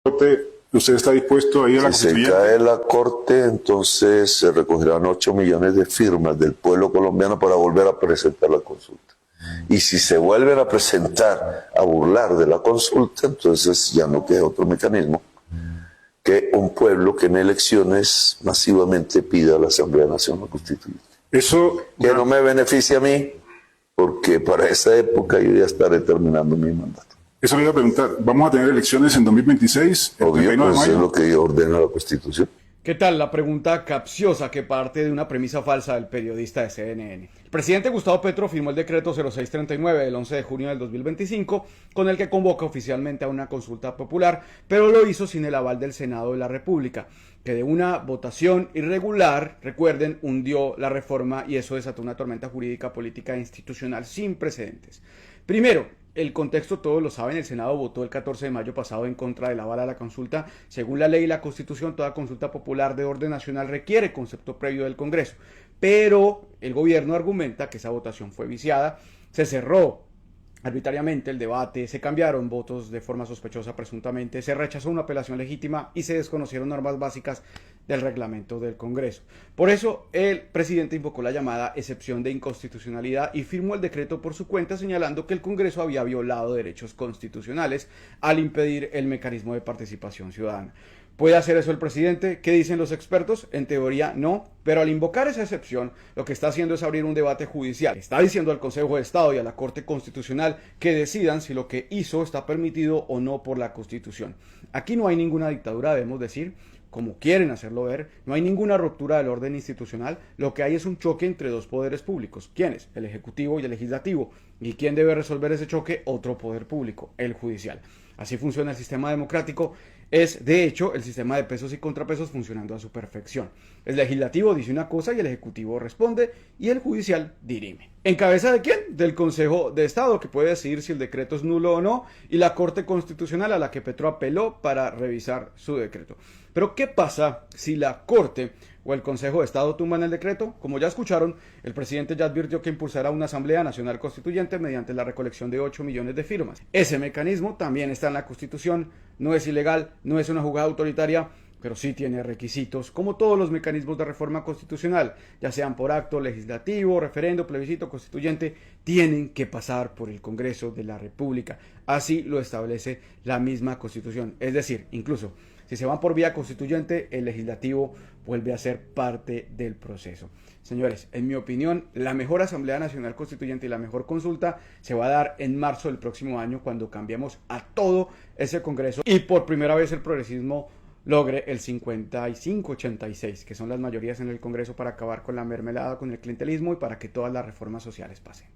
Corte, ¿usted está dispuesto a ir a la Si se constituyente? cae la corte, entonces se recogerán 8 millones de firmas del pueblo colombiano para volver a presentar la consulta. Y si se vuelven a presentar a burlar de la consulta, entonces ya no queda otro mecanismo que un pueblo que en elecciones masivamente pida a la Asamblea Nacional Constituyente. Eso, Que no me beneficia a mí, porque para esa época yo ya estaré terminando mi mandato. eso le iba a preguntar. ¿Vamos a tener elecciones en 2026, el Obvio, 31 de pues es mayo? lo que ordena la Constitución. ¿Qué tal? La pregunta capciosa que parte de una premisa falsa del periodista de CNN. El presidente Gustavo Petro firmó el decreto 0639 del 11 de junio del 2025, con el que convoca oficialmente a una consulta popular, pero lo hizo sin el aval del Senado de la República, que de una votación irregular, recuerden, hundió la reforma y eso desató una tormenta jurídica, política e institucional sin precedentes. Primero, el contexto todos lo saben, el Senado votó el 14 de mayo pasado en contra del aval a la consulta. Según la ley y la Constitución, toda consulta popular de orden nacional requiere concepto previo del Congreso. Pero el gobierno argumenta que esa votación fue viciada, se cerró arbitrariamente el debate, se cambiaron votos de forma sospechosa presuntamente, se rechazó una apelación legítima y se desconocieron normas básicas del reglamento del Congreso. Por eso el presidente invocó la llamada excepción de inconstitucionalidad y firmó el decreto por su cuenta, señalando que el Congreso había violado derechos constitucionales al impedir el mecanismo de participación ciudadana. ¿Puede hacer eso el presidente? ¿Qué dicen los expertos? En teoría no, pero al invocar esa excepción, lo que está haciendo es abrir un debate judicial. Está diciendo al Consejo de Estado y a la Corte Constitucional que decidan si lo que hizo está permitido o no por la Constitución. Aquí no hay ninguna dictadura, debemos decir, como quieren hacerlo ver, no hay ninguna ruptura del orden institucional, lo que hay es un choque entre dos poderes públicos. ¿Quiénes? El Ejecutivo y el Legislativo. ¿Y quién debe resolver ese choque? Otro poder público, el judicial. Así funciona el sistema democrático. Es, de hecho, el sistema de pesos y contrapesos funcionando a su perfección. El legislativo dice una cosa y el ejecutivo responde y el judicial dirime. ¿En cabeza de quién? Del Consejo de Estado, que puede decidir si el decreto es nulo o no, y la Corte Constitucional a la que Petro apeló para revisar su decreto. Pero ¿qué pasa si la Corte o el Consejo de Estado tumban el decreto? Como ya escucharon, el presidente ya advirtió que impulsará una Asamblea Nacional Constituyente mediante la recolección de 8 millones de firmas. Ese mecanismo también está en la Constitución, no es ilegal, no es una jugada autoritaria, pero sí tiene requisitos, como todos los mecanismos de reforma constitucional, ya sean por acto legislativo, referendo, plebiscito, constituyente, tienen que pasar por el Congreso de la República. Así lo establece la misma Constitución. Es decir, incluso si se van por vía constituyente, el legislativo vuelve a ser parte del proceso. Señores, en mi opinión, la mejor Asamblea Nacional Constituyente y la mejor consulta se va a dar en marzo del próximo año, cuando cambiemos a todo ese Congreso y por primera vez el progresismo logre el 55-86, que son las mayorías en el Congreso, para acabar con la mermelada, con el clientelismo y para que todas las reformas sociales pasen.